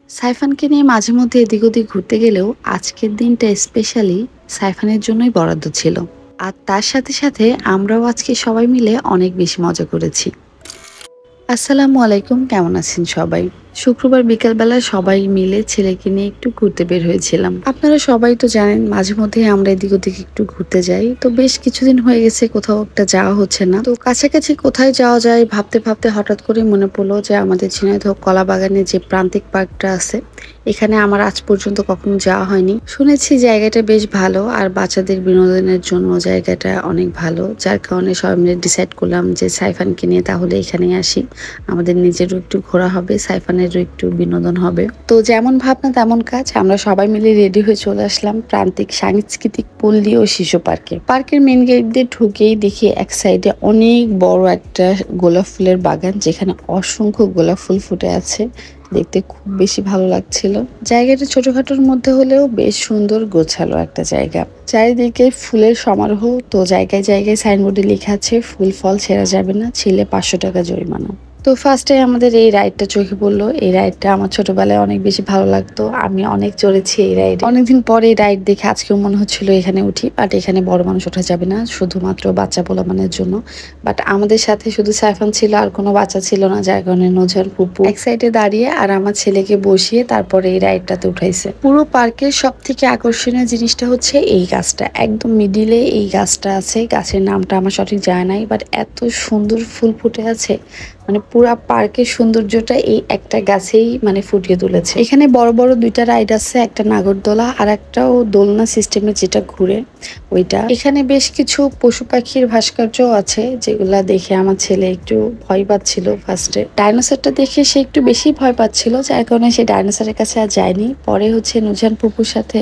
সাইফানকে নিয়ে মাঝে মধ্যে এদিক ওদিক ঘুরতে গেলেও আজকের দিনটা স্পেশালি সাইফানের জন্যই বরাদ্দ ছিল। আর তার সাথে সাথে আমরাও আজকে সবাই মিলে অনেক বেশি মজা করেছি। আসসালামু আলাইকুম, কেমন আছেন সবাই? শুক্রবার বিকেলবেলা সবাই মিলে ছেলেকে নিয়ে একটু ঘুরতে বের হয়েছিলাম। আপনারা সবাই তো জানেন মাঝে মধ্যে আমরা এদিক ওদিক একটু ঘুরতে যাই, তো বেশ কিছুদিন হয়ে গেছে কোথাও একটা যাওয়া হচ্ছে না। তো কাছাকাছি কোথায় যাওয়া যায় ভাবতে ভাবতে হঠাৎ করে মনে পড়লো যে আমাদের ঝিনাইদহ কলাবাগানে যে প্রান্তিক পার্কটা আছে, এখানে আমার আজ পর্যন্ত কখনো যাওয়া হয়নি। শুনেছি জায়গাটা বেশ ভালো আর বাচ্চাদের বিনোদনের জন্য জায়গাটা অনেক ভালো, যার কারণে সবাই মিলে ডিসাইড করলাম যে সাইফানকে নিয়ে তাহলে এখানেই আসি। আমাদের নিজেরও একটু ঘোরা হবে, সাইফানেরও একটু বিনোদন হবে। তো যেমন ভাবনা তেমন কাজ, আমরা সবাই মিলে রেডি হয়ে চলে আসলাম প্রান্তিক সাংস্কৃতিক পল্লী ও শিশু পার্কে। পার্কের মেন গেট দিয়ে ঢুকেই দেখি এক সাইডে অনেক বড় একটা গোলাপ ফুলের বাগান, যেখানে অসংখ্য গোলাপ ফুল ফুটে আছে। দেখতে খুব বেশি ভালো লাগছিল। জায়গাটা ছোটখাটোর মধ্যে হলেও বেশ সুন্দর গোছালো একটা জায়গা। চারিদিকে ফুলের সমারোহ। তো জায়গায় জায়গায় সাইনবোর্ডে লেখা আছে ফুল ফল ছেঁড়া যাবে না, ছিলে 500 টাকা জরিমানা। তো ফার্স্টে আমাদের এই রাইডটা চোখে পড়লো। এই রাইডটা আমার ছোটবেলায় অনেক বেশি ভালো লাগতো, আমি অনেক চড়েছি এই রাইড। অনেকদিন পরে এই রাইড দেখে আজকেও মনে হচ্ছিল এখানে উঠি, বাট এখানে বড় মানুষ ওঠা যাবে না, শুধুমাত্র বাচ্চা পোলাপানের জন্য। বাট আমাদের সাথে শুধু সাইফান ছিল, আর কোনো বাচ্চা ছিল না, যার কারণে নজর পুপু এক সাইডে দাঁড়িয়ে আর আমার ছেলেকে বসিয়ে তারপরে এই রাইডটাতে উঠাইছে। পুরো পার্কের সব থেকে আকর্ষণীয় জিনিসটা হচ্ছে এই গাছটা, একদম মিডিলে এই গাছটা আছে। গাছের নামটা আমার সঠিক জানা নাই, বাট এত সুন্দর ফুল ফুটে আছে, মানে পুরা পার্কের সৌন্দর্যটা এই একটা গাছেই মানে ফুটিয়ে তুলেছে। এখানে বড় বড় দুইটা রাইড আছে, একটা নাগরদোলা আর একটাও দোলনা সিস্টেমের যেটা ঘুরে ওইটা। এখানে বেশ কিছু পশু পাখির ভাস্কর্য আছে, যেগুলা দেখে আমার ছেলে একটু ভয় পাচ্ছিল। ফার্স্টে ডাইনোসরটা দেখে সে একটু বেশি ভয় পাচ্ছিল, যার কারণে সে ডাইনোসরের কাছে আর যায়নি। পরে হচ্ছে নুজান পুপুর সাথে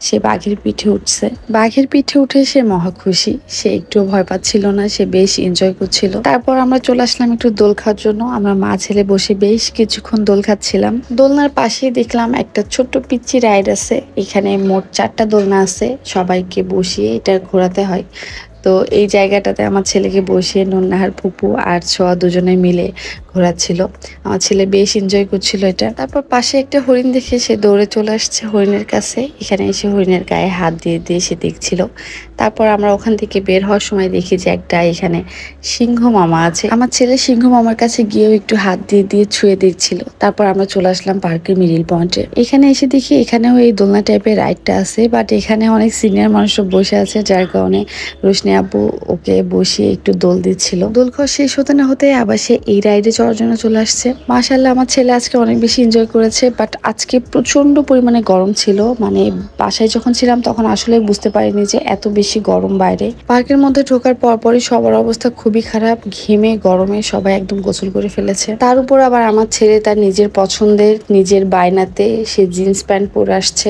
সে বাঘের পিঠে উঠছে। বাঘের পিঠে উঠে সে মহা খুশি, সে একটু ভয় পাচ্ছিল না, সে বেশ এনজয় করছিল। তারপর আমরা চলে আসলাম একটু দোল খাওয়ার জন্য। আমরা মা ছেলে বসে বেশ কিছুক্ষণ দোল খাচ্ছিলাম। দোলনার পাশে দেখলাম একটা ছোট্ট পিচ্চি রাইড আছে, এখানে মোট 4টা দোলনা আছে, সবাইকে বসিয়ে এটা ঘোরাতে হয়। তো এই জায়গাটাতে আমার ছেলেকে বসিয়ে নুন্নাহার ফুপু আর ছোঁয়া দুজনে মিলে ঘোরাচ্ছিল। আমার ছেলে বেশ এনজয় করছিল এটা। তারপর পাশে একটা হরিণ দেখে সে দৌড়ে চলে আসছে হরিণের কাছে, এখানে এসে হরিণের গায়ে হাত দিয়ে দিয়ে সে দেখছিল। তারপর আমরা ওখান থেকে বের হওয়ার সময় দেখি যে একটা এখানে সিংহ মামা আছে। আমার ছেলে সিংহ মামার কাছে গিয়েও একটু হাত দিয়ে দিয়ে ছুঁয়ে দেখছিল। তারপর আমরা চলে আসলাম পার্কের মিডিল পয়েন্টে। এখানে এসে দেখি এখানেও এই দোলনা টাইপের রাইডটা আছে, বাট এখানে অনেক সিনিয়র মানুষও বসে আছে, যার কারণে রোশনি আপু ওকে বসিয়ে একটু দোল দিচ্ছিল। দোল খাওয়া শেষ হতে না হতে আবার সে এই রাইডে চড়ার জন্য চলে আসছে। মাশাআল্লাহ, আমার ছেলে আজকে অনেক বেশি এনজয় করেছে। বাট আজকে প্রচন্ড পরিমাণে গরম ছিল, মানে বাসায় যখন ছিলাম তখন আসলে বুঝতে পারিনি যে এত বেশি গরম বাইরে। পার্কের মধ্যে ঢোকার পরপরই সবার অবস্থা খুবই খারাপ, ঘেমে গরমে সবাই একদম গোসল করে ফেলেছে। তার উপর আবার আমার ছেলে তার নিজের পছন্দের নিজের বায়নাতে সে জিন্স প্যান্ট পরে আসছে,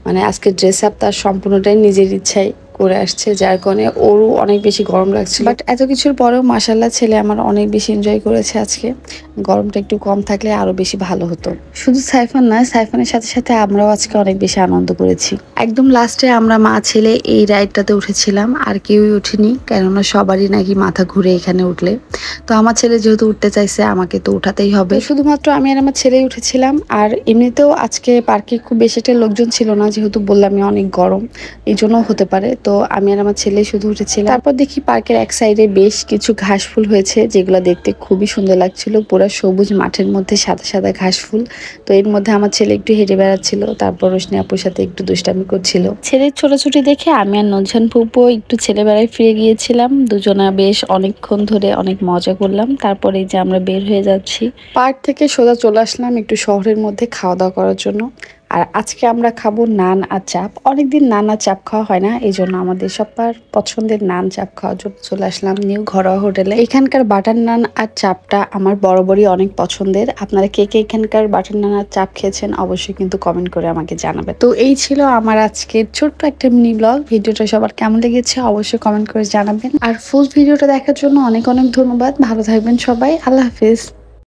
মানে আজকে ড্রেস আপ তার সম্পূর্ণটাই নিজের ইচ্ছায় করে আসছে, যার কারণে ওরও অনেক বেশি গরম লাগছিল। বাট এত কিছুর পরেও মাশাআল্লাহ ছেলে আমার অনেক বেশি এনজয় করেছে আজকে। গরমটা একটু কম থাকলে আরো বেশি ভালো হতো। শুধু সাইফান নয়, সাইফানের সাথে সাথে আমরাও আজকে অনেক বেশি আনন্দ করেছি। একদম লাস্টে আমরা মা ছেলে এই রাইডটাতে উঠেছিলাম, আর কেউই উঠিনি, কেননা সবারই নাকি মাথা ঘুরে এখানে উঠলে। তো আমার ছেলে যেহেতু উঠতে চাইছে, আমাকে তো উঠাতেই হবে। শুধুমাত্র আমি আর আমার ছেলেই উঠেছিলাম। আর এমনিতেও আজকে পার্কে খুব বেশি একটা লোকজন ছিল না, যেহেতু বললামই অনেক গরম, এই জন্য হতে পারে। তো আমি আর আমার ছেলে শুধু উঠেছিলাম। তারপর দেখি পার্কের এক সাইডে বেশ কিছু ঘাস ফুল হয়েছে, যেগুলো দেখতে খুবই সুন্দর লাগছিল। পুরো সবুজ মাঠের মধ্যে সাদা সাদা ঘাস ফুল। তো এর মধ্যে আমার ছেলে একটু হেঁটে বেড়াচ্ছিল, তারপর রোশনি আপুর সাথে একটু দুষ্টামি করছিল। ছেলের ছোটাছুটি দেখে আমি আর নূরজাহান ফুপু একটু ছেলে বেড়ায় ফিরে গিয়েছিলাম। দুজনা বেশ অনেকক্ষণ ধরে অনেক মজা করলাম। তারপরে যে আমরা বের হয়ে যাচ্ছি পার্ক থেকে, সোজা চলে আসলাম একটু শহরের মধ্যে খাওয়া দাওয়া করার জন্য। আর আজকে আমরা খাবো নান আর চাপ। অনেকদিন নান আর চাপ খাওয়া হয় না, এই জন্য আমাদের সবার পছন্দের নান চাপ খাওয়ার জন্য চলে আসলাম নিউ ঘরোয়া হোটেলে। এখানকার বাটার নান আর চাপটা আমার বরাবরই অনেক পছন্দের। আপনারা কে কে এখানকার বাটার নান আর চাপ খেয়েছেন অবশ্যই কিন্তু কমেন্ট করে আমাকে জানাবেন। তো এই ছিল আমার আজকের ছোট্ট একটা মিনি ব্লগ। ভিডিওটা সবার কেমন লেগেছে অবশ্যই কমেন্ট করে জানাবেন। আর ফুল ভিডিওটা দেখার জন্য অনেক অনেক ধন্যবাদ। ভালো থাকবেন সবাই, আল্লাহ হাফিজ।